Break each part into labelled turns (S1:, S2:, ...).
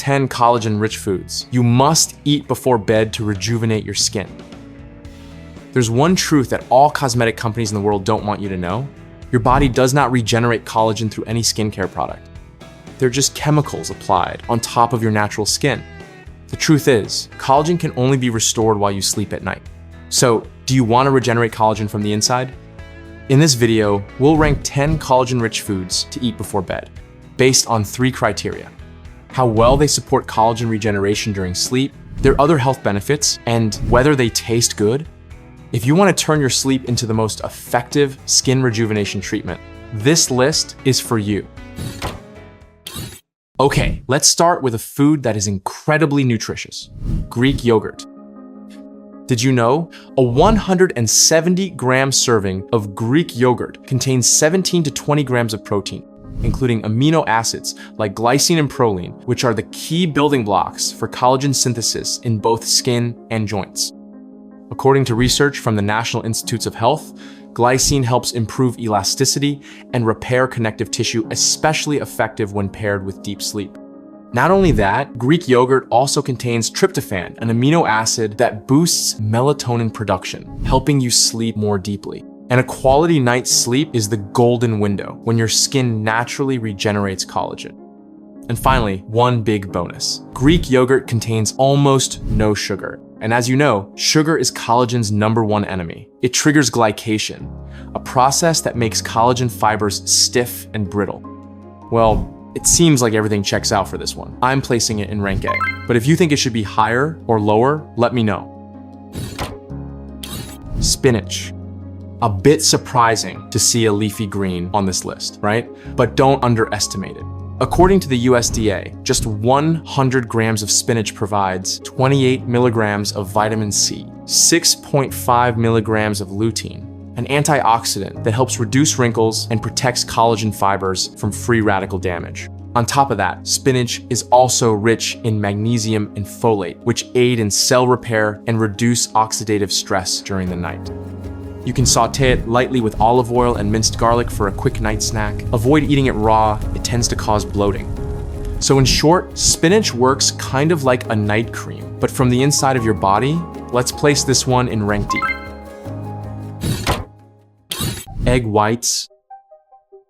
S1: 10 collagen-rich foods you must eat before bed to rejuvenate your skin. There's one truth that all cosmetic companies in the world don't want you to know. Your body does not regenerate collagen through any skincare product. They're just chemicals applied on top of your natural skin. The truth is, collagen can only be restored while you sleep at night. So, do you want to regenerate collagen from the inside? In this video, we'll rank 10 collagen-rich foods to eat before bed, based on 3 criteria: how well they support collagen regeneration during sleep, their other health benefits, and whether they taste good. If you want to turn your sleep into the most effective skin rejuvenation treatment, this list is for you. Okay, let's start with a food that is incredibly nutritious: Greek yogurt. Did you know a 170-gram serving of Greek yogurt contains 17 to 20 grams of protein, including amino acids like glycine and proline, which are the key building blocks for collagen synthesis in both skin and joints. According to research from the National Institutes of Health, glycine helps improve elasticity and repair connective tissue, especially effective when paired with deep sleep. Not only that, Greek yogurt also contains tryptophan, an amino acid that boosts melatonin production, helping you sleep more deeply. And a quality night's sleep is the golden window when your skin naturally regenerates collagen. And finally, one big bonus: Greek yogurt contains almost no sugar. And as you know, sugar is collagen's #1 enemy. It triggers glycation, a process that makes collagen fibers stiff and brittle. Well, it seems like everything checks out for this one. I'm placing it in rank A. But if you think it should be higher or lower, let me know. Spinach. A bit surprising to see a leafy green on this list, right? But don't underestimate it. According to the USDA, just 100 grams of spinach provides 28 milligrams of vitamin C, 6.5 milligrams of lutein, an antioxidant that helps reduce wrinkles and protects collagen fibers from free radical damage. On top of that, spinach is also rich in magnesium and folate, which aid in cell repair and reduce oxidative stress during the night. You can saute it lightly with olive oil and minced garlic for a quick night snack. Avoid eating it raw, it tends to cause bloating. So in short, spinach works kind of like a night cream, but from the inside of your body. Let's place this one in rank D. Egg whites.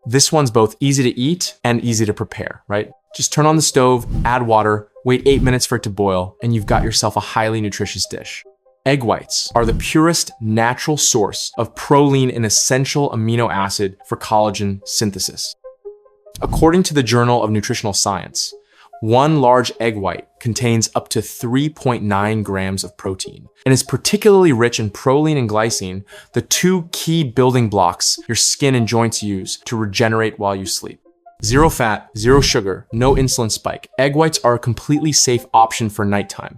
S1: This one's both easy to eat and easy to prepare, right? Just turn on the stove, add water, wait 8 minutes for it to boil, and you've got yourself a highly nutritious dish. Egg whites are the purest natural source of proline, an essential amino acid for collagen synthesis. According to the Journal of Nutritional Science, one large egg white contains up to 3.9 grams of protein and is particularly rich in proline and glycine, the 2 key building blocks your skin and joints use to regenerate while you sleep. Zero fat, zero sugar, no insulin spike. Egg whites are a completely safe option for nighttime.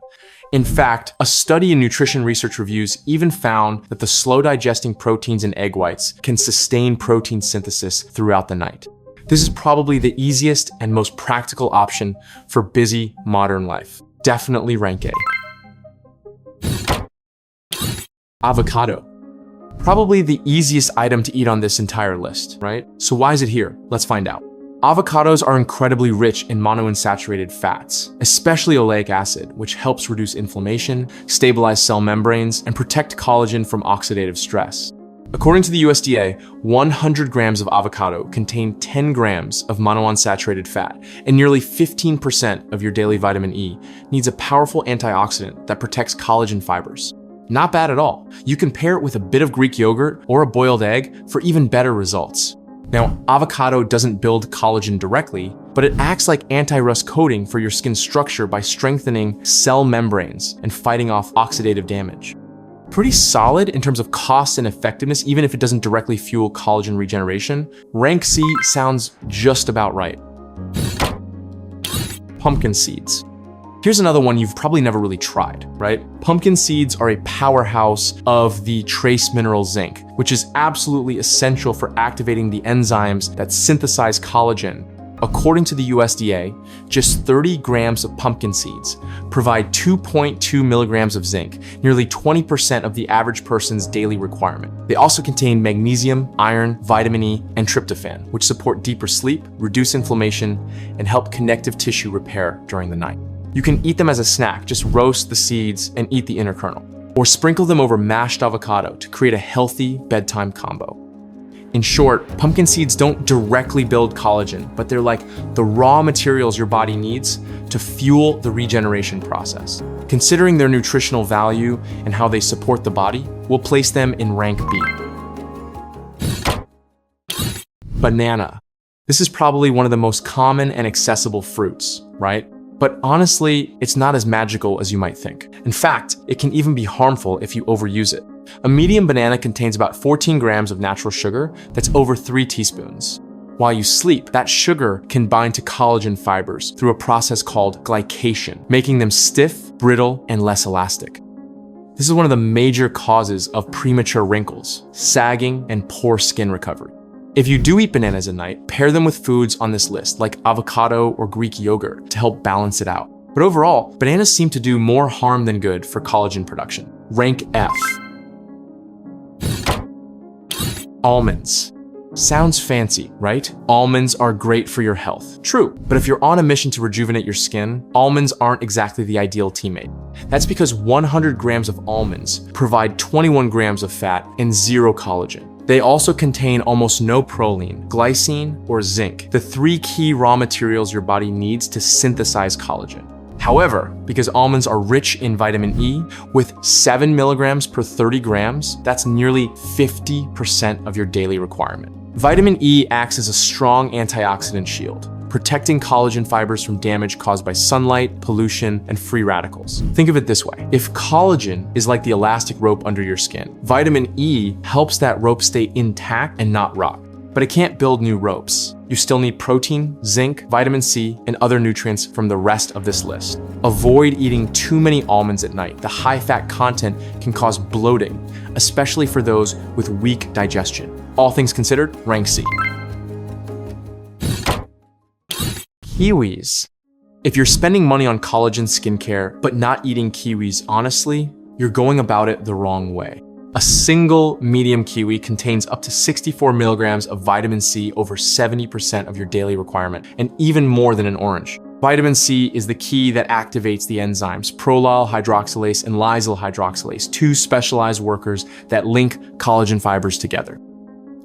S1: In fact, a study in Nutrition Research Reviews even found that the slow-digesting proteins in egg whites can sustain protein synthesis throughout the night. This is probably the easiest and most practical option for busy modern life. Definitely rank A. Avocado. Probably the easiest item to eat on this entire list, right? So why is it here? Let's find out. Avocados are incredibly rich in monounsaturated fats, especially oleic acid, which helps reduce inflammation, stabilize cell membranes, and protect collagen from oxidative stress. According to the USDA, 100 grams of avocado contain 10 grams of monounsaturated fat, and nearly 15% of your daily vitamin E needs a powerful antioxidant that protects collagen fibers. Not bad at all. You can pair it with a bit of Greek yogurt or a boiled egg for even better results. Now, avocado doesn't build collagen directly, but it acts like anti-rust coating for your skin structure by strengthening cell membranes and fighting off oxidative damage. Pretty solid in terms of cost and effectiveness, even if it doesn't directly fuel collagen regeneration. Rank C sounds just about right. Pumpkin seeds. Here's another one you've probably never really tried, right? Pumpkin seeds are a powerhouse of the trace mineral zinc, which is absolutely essential for activating the enzymes that synthesize collagen According to the USDA, just 30 grams of pumpkin seeds provide 2.2 milligrams of zinc, nearly 20% of the average person's daily requirement. They also contain magnesium, iron, vitamin E, and tryptophan, which support deeper sleep, reduce inflammation, and help connective tissue repair during the night. You can eat them as a snack, just roast the seeds and eat the inner kernel, or sprinkle them over mashed avocado to create a healthy bedtime combo. In short, pumpkin seeds don't directly build collagen, but they're like the raw materials your body needs to fuel the regeneration process. Considering their nutritional value and how they support the body, we'll place them in rank B. Banana. This is probably one of the most common and accessible fruits, right? But honestly, it's not as magical as you might think. In fact, it can even be harmful if you overuse it. A medium banana contains about 14 grams of natural sugar that's over 3 teaspoons. While you sleep, that sugar can bind to collagen fibers through a process called glycation, making them stiff, brittle, and less elastic. This is one of the major causes of premature wrinkles, sagging, and poor skin recovery. If you do eat bananas at night, pair them with foods on this list like avocado or Greek yogurt to help balance it out. But overall, bananas seem to do more harm than good for collagen production. Rank F. Almonds. Sounds fancy, right? Almonds are great for your health. True, but if you're on a mission to rejuvenate your skin, almonds aren't exactly the ideal teammate. That's because 100 grams of almonds provide 21 grams of fat and 0 collagen. They also contain almost no proline, glycine, or zinc, the 3 key raw materials your body needs to synthesize collagen. However, because almonds are rich in vitamin E, with 7 milligrams per 30 grams, that's nearly 50% of your daily requirement. Vitamin E acts as a strong antioxidant shield, protecting collagen fibers from damage caused by sunlight, pollution, and free radicals. Think of it this way. If collagen is like the elastic rope under your skin, vitamin E helps that rope stay intact and not rot. But it can't build new ropes. You still need protein, zinc, vitamin C, and other nutrients from the rest of this list. Avoid eating too many almonds at night. The high-fat content can cause bloating, especially for those with weak digestion. All things considered, rank C. Kiwis. If you're spending money on collagen skincare but not eating kiwis honestly, you're going about it the wrong way. A single medium kiwi contains up to 64 milligrams of vitamin C, over 70% of your daily requirement, and even more than an orange. Vitamin C is the key that activates the enzymes prolyl hydroxylase and lysyl hydroxylase, 2 specialized workers that link collagen fibers together.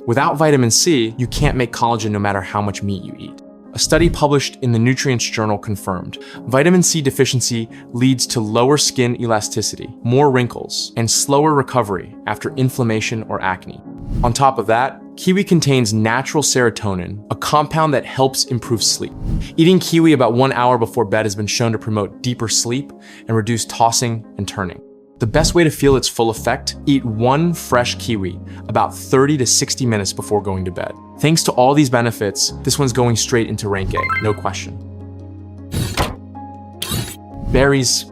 S1: Without vitamin C, you can't make collagen no matter how much meat you eat. A study published in the Nutrients Journal confirmed vitamin C deficiency leads to lower skin elasticity, more wrinkles, and slower recovery after inflammation or acne. On top of that, kiwi contains natural serotonin, a compound that helps improve sleep. Eating kiwi about 1 hour before bed has been shown to promote deeper sleep and reduce tossing and turning. The best way to feel its full effect, eat 1 fresh kiwi about 30 to 60 minutes before going to bed. Thanks to all these benefits, this one's going straight into rank A, no question. Berries.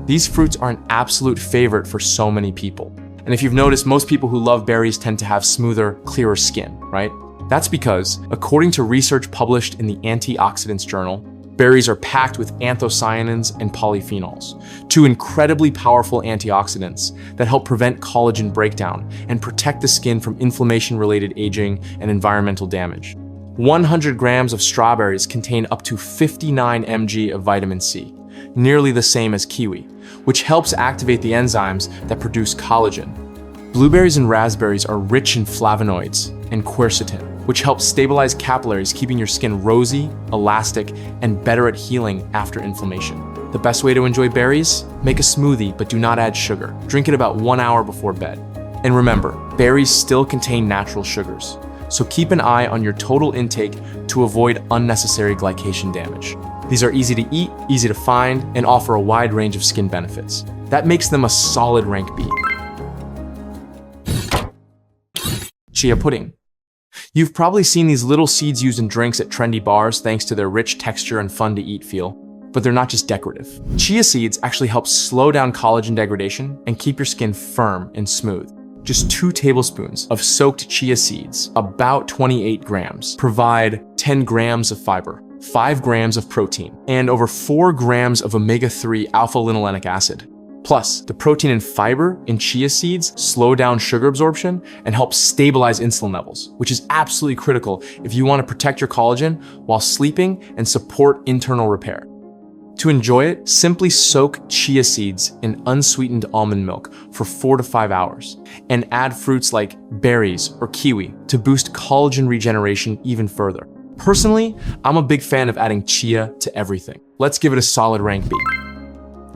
S1: These fruits are an absolute favorite for so many people. And if you've noticed, most people who love berries tend to have smoother, clearer skin, right? That's because, according to research published in the Antioxidants Journal, berries are packed with anthocyanins and polyphenols, 2 incredibly powerful antioxidants that help prevent collagen breakdown and protect the skin from inflammation-related aging and environmental damage. 100 grams of strawberries contain up to 59 mg of vitamin C, nearly the same as kiwi, which helps activate the enzymes that produce collagen. Blueberries and raspberries are rich in flavonoids and quercetin, which helps stabilize capillaries, keeping your skin rosy, elastic, and better at healing after inflammation. The best way to enjoy berries? Make a smoothie, but do not add sugar. Drink it about 1 hour before bed. And remember, berries still contain natural sugars, so keep an eye on your total intake to avoid unnecessary glycation damage. These are easy to eat, easy to find, and offer a wide range of skin benefits. That makes them a solid rank B. Chia pudding. You've probably seen these little seeds used in drinks at trendy bars thanks to their rich texture and fun to eat feel, but they're not just decorative. Chia seeds actually help slow down collagen degradation and keep your skin firm and smooth. Just 2 tablespoons of soaked chia seeds, about 28 grams, provide 10 grams of fiber, 5 grams of protein, and over 4 grams of omega-3 alpha-linolenic acid. Plus, the protein and fiber in chia seeds slow down sugar absorption and help stabilize insulin levels, which is absolutely critical if you want to protect your collagen while sleeping and support internal repair. To enjoy it, simply soak chia seeds in unsweetened almond milk for 4 to 5 hours and add fruits like berries or kiwi to boost collagen regeneration even further. Personally, I'm a big fan of adding chia to everything. Let's give it a solid rank B.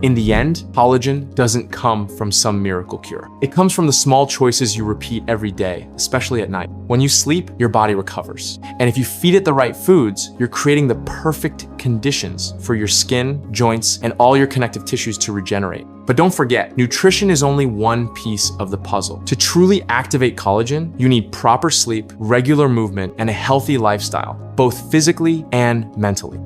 S1: In the end, collagen doesn't come from some miracle cure. It comes from the small choices you repeat every day, especially at night. When you sleep, your body recovers. And if you feed it the right foods, you're creating the perfect conditions for your skin, joints, and all your connective tissues to regenerate. But don't forget, nutrition is only one piece of the puzzle. To truly activate collagen, you need proper sleep, regular movement, and a healthy lifestyle, both physically and mentally.